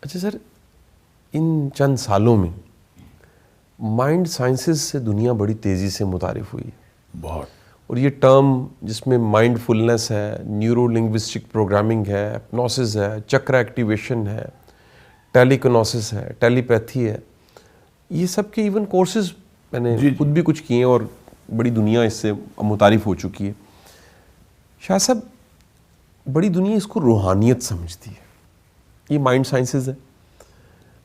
اچھا سر، ان چند سالوں میں مائنڈ سائنسز سے دنیا بڑی تیزی سے متعارف ہوئی ہے بہت. اور یہ ٹرم جس میں مائنڈ فلنس ہے، نیورو لنگوسٹک پروگرامنگ ہے، ہپنوسس ہے، چکرا ایکٹیویشن ہے، ٹیلیکنوسس ہے، ٹیلیپیتھی ہے، یہ سب کے ایون کورسز میں نے خود بھی کچھ کیے ہیں اور بڑی دنیا اس سے متعارف ہو چکی ہے. شاہ صاحب، بڑی دنیا اس کو روحانیت سمجھتی ہے. یہ مائنڈ سائنسز ہے.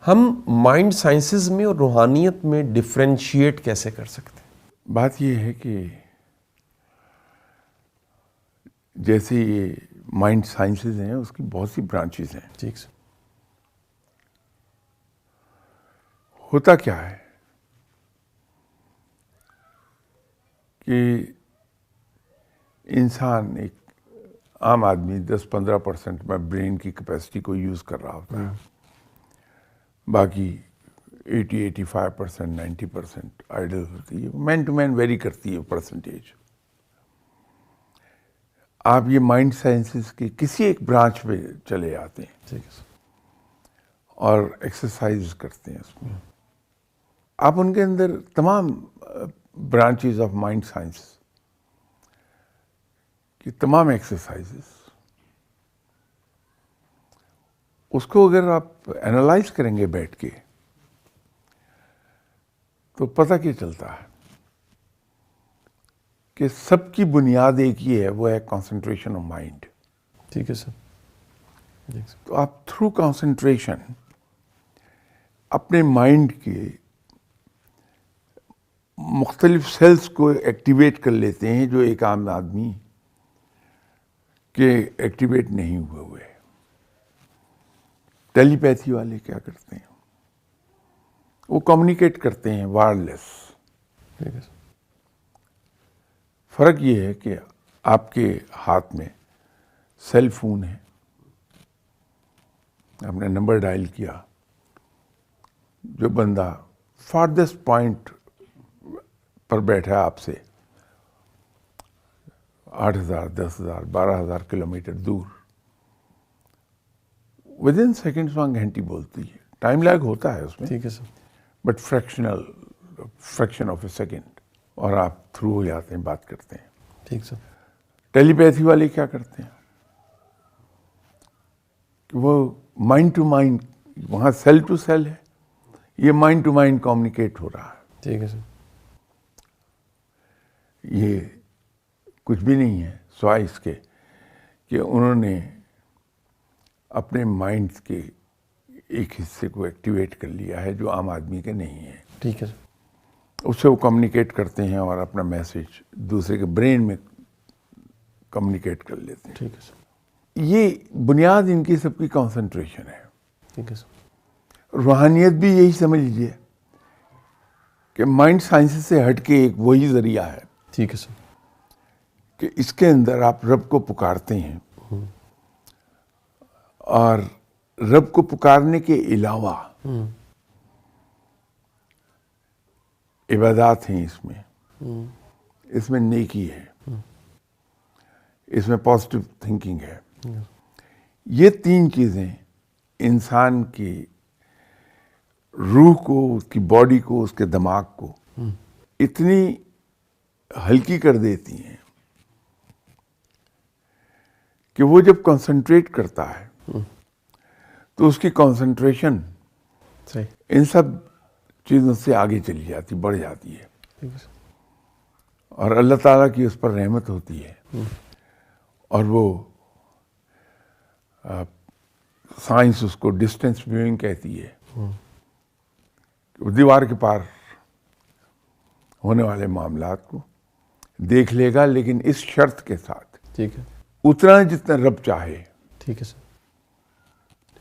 ہم مائنڈ سائنسز میں اور روحانیت میں ڈفرینشیٹ کیسے کر سکتے ہیں؟ بات یہ ہے کہ جیسے یہ مائنڈ سائنسز ہیں، اس کی بہت سی برانچز ہیں. ٹھیک سر. ہوتا کیا ہے کہ انسان، ایک عام آدمی 10-15% میں برین کی کیپیسٹی کو یوز کر رہا ہوتا ہے. باقی 80-85%، 90% آئیڈل ہوتی ہے. مین ٹو مین ویری کرتی ہے پرسنٹیج. آپ یہ مائنڈ سائنسز کے کسی ایک برانچ پہ چلے جاتے ہیں ٹھیک ہے سر. اور ایکسرسائز کرتے ہیں اس میں. آپ ان کے اندر تمام برانچز آف مائنڈ سائنس کی تمام ایکسرسائزز، اس کو اگر آپ اینالائز کریں گے بیٹھ کے تو پتہ کیا چلتا ہے کہ سب کی بنیاد ایک ہی ہے، وہ ہے کانسنٹریشن آف مائنڈ. ٹھیک ہے سر. تو آپ تھرو کانسنٹریشن اپنے مائنڈ کے مختلف سیلز کو ایکٹیویٹ کر لیتے ہیں جو ایک عام آدمی کے ایکٹیویٹ نہیں ہوئے. ٹیلی پیتھی والے کیا کرتے ہیں؟ وہ کمیونیکیٹ کرتے ہیں وائرلیس. ٹھیک ہے سر. فرق یہ ہے کہ آپ کے ہاتھ میں سیل فون ہے، آپ نے نمبر ڈائل کیا، جو بندہ فاردسٹ پوائنٹ پر بیٹھا ہے آپ سے 8,000، 10,000، 12,000 کلومیٹر دور، ود ان سیکنڈس وہاں گھنٹی بولتی ہے. ٹائم لیگ ہوتا ہے اس میں، ٹھیک ہے sir. But fraction of a second, اور آپ تھرو ہو جاتے ہیں، بات کرتے ہیں. ٹھیک سر. ٹیلی پیتھی والے کیا کرتے ہیں کہ وہ مائنڈ ٹو مائنڈ، وہاں سیل ٹو سیل ہے، یہ مائنڈ ٹو مائنڈ کمیونیکیٹ ہو رہا ہے. ٹھیک ہے سر. یہ کچھ بھی نہیں ہے سوائے اس کے کہ انہوں نے اپنے مائنڈ کے ایک حصے کو ایکٹیویٹ کر لیا ہے جو عام آدمی کے نہیں ہے. ٹھیک ہے سر. اس سے وہ کمیونیکیٹ کرتے ہیں اور اپنا میسج دوسرے کے برین میں کمیونیکیٹ کر لیتے ہیں. ٹھیک ہے سر. یہ بنیاد ان کی سب کی کانسنٹریشن ہے. ٹھیک ہے سر. روحانیت بھی یہی سمجھ لیجیے کہ مائنڈ سائنس سے ہٹ کے ایک وہی ذریعہ ہے ٹھیک ہے سر. کہ اس کے اندر آپ رب کو پکارتے ہیں، اور رب کو پکارنے کے علاوہ عبادات ہیں اس میں نیکی ہے، اس میں پازیٹیو تھنکنگ ہے. یہ تین چیزیں انسان کی روح کو، اس کی باڈی کو، اس کے دماغ کو اتنی ہلکی کر دیتی ہیں کہ وہ جب کنسنٹریٹ کرتا ہے تو اس کی کنسنٹریشن صحیح. ان سب چیزوں سے آگے چلی جاتی، بڑھ جاتی ہے. ٹھیک ہے سر. اور اللہ تعالیٰ کی اس پر رحمت ہوتی ہے، اور وہ سائنس اس کو ڈسٹینس ویونگ کہتی ہے، کہ وہ دیوار کے پار ہونے والے معاملات کو دیکھ لے گا، لیکن اس شرط کے ساتھ ٹھیک ہے. اتنا جتنا رب چاہے. ٹھیک ہے سر.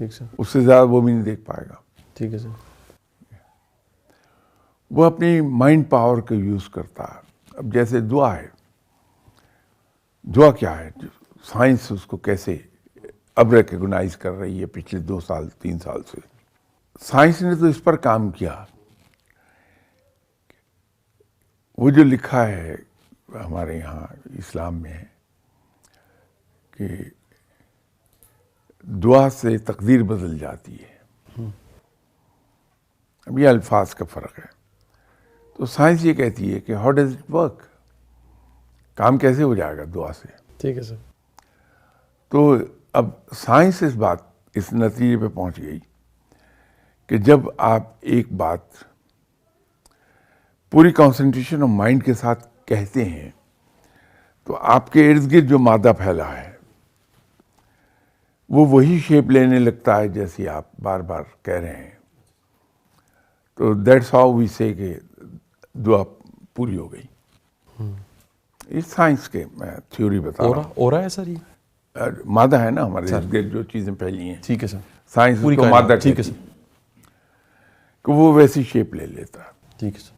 ٹھیک سر. اس سے زیادہ وہ بھی نہیں دیکھ پائے گا. ٹھیک ہے سر. وہ اپنی مائنڈ پاور کو یوز کرتا ہے. اب جیسے دعا ہے، دعا کیا ہے؟ سائنس اس کو کیسے اب ریکگنائز کر رہی ہے پچھلے 2-3 سال سے. سائنس نے تو اس پر کام کیا. وہ جو لکھا ہے ہمارے یہاں اسلام میں ہے کہ دعا سے تقدیر بدل جاتی ہے. اب یہ الفاظ کا فرق ہے. تو سائنس یہ کہتی ہے کہ ہاؤ ڈز اٹ ورک، کام کیسے ہو جائے گا دعا سے. ٹھیک ہے سر. تو اب سائنس اس نتیجے پہ پہنچ گئی کہ جب آپ ایک بات پوری کنسنٹریشن آف مائنڈ کے ساتھ کہتے ہیں تو آپ کے ارد گرد جو مادہ پھیلا ہے وہ وہی شیپ لینے لگتا ہے جیسی آپ بار بار کہہ رہے ہیں. تو دیٹس ہاؤ وی سے کہ دعا پوری ہو گئی. یہ سائنس کے میں تھیوری بتا رہا ہوں. ہو رہا ہے سر یہ؟ مادہ ہے نا ہمارے ارد گرد جو چیزیں پھیلی ہیں. ٹھیک ہے سر. سائنس پوری کو مادہ ٹھیک ہے کہتی سر. ہے کہ وہ ویسی شیپ لے لیتا ہے. ٹھیک ہے سر.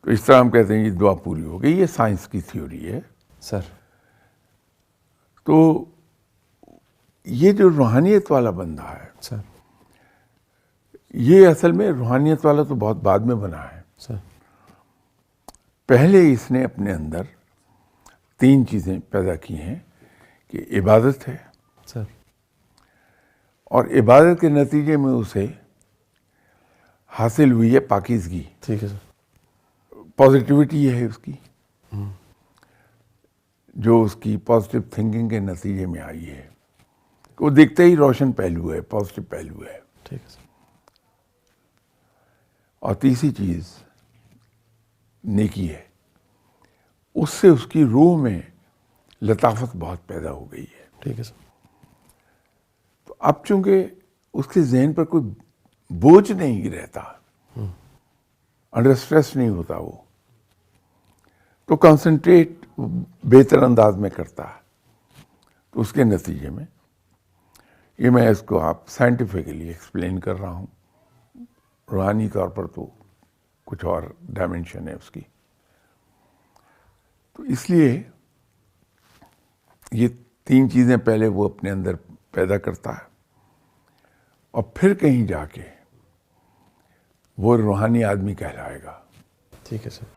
تو اس طرح ہم کہتے ہیں یہ دعا پوری ہو گئی. یہ سائنس کی تھیوری ہے. سر تو یہ جو روحانیت والا بندہ ہے سر یہ اصل میں روحانیت والا تو بہت بعد میں بنا ہے. سر پہلے اس نے اپنے اندر 3 چیزیں پیدا کی ہیں کہ عبادت ہے، سر اور عبادت کے نتیجے میں اسے حاصل ہوئی ہے پاکیزگی. ٹھیک ہے سر. پازیٹیوٹی یہ ہے اس کی جو اس کی پازیٹیو تھنکنگ کے نتیجے میں آئی ہے. وہ دیکھتے ہی روشن پہلو ہے، پازیٹیو پہلو ہے. ٹھیک ہے سر. اور تیسری چیز نیکی ہے. اس سے اس کی روح میں لطافت بہت پیدا ہو گئی ہے. ٹھیک ہے سر. تو اب چونکہ اس کے ذہن پر کوئی بوجھ نہیں رہتا، انڈر اسٹریس نہیں ہوتا، وہ تو کنسنٹریٹ بہتر انداز میں کرتا ہے. تو اس کے نتیجے میں یہ میں اس کو آپ سائنٹیفکلی ایکسپلین کر رہا ہوں. روحانی طور پر تو کچھ اور ڈائمینشن ہے اس کی. تو اس لیے یہ 3 چیزیں پہلے وہ اپنے اندر پیدا کرتا ہے اور پھر کہیں جا کے وہ روحانی آدمی کہلائے گا. ٹھیک ہے سر.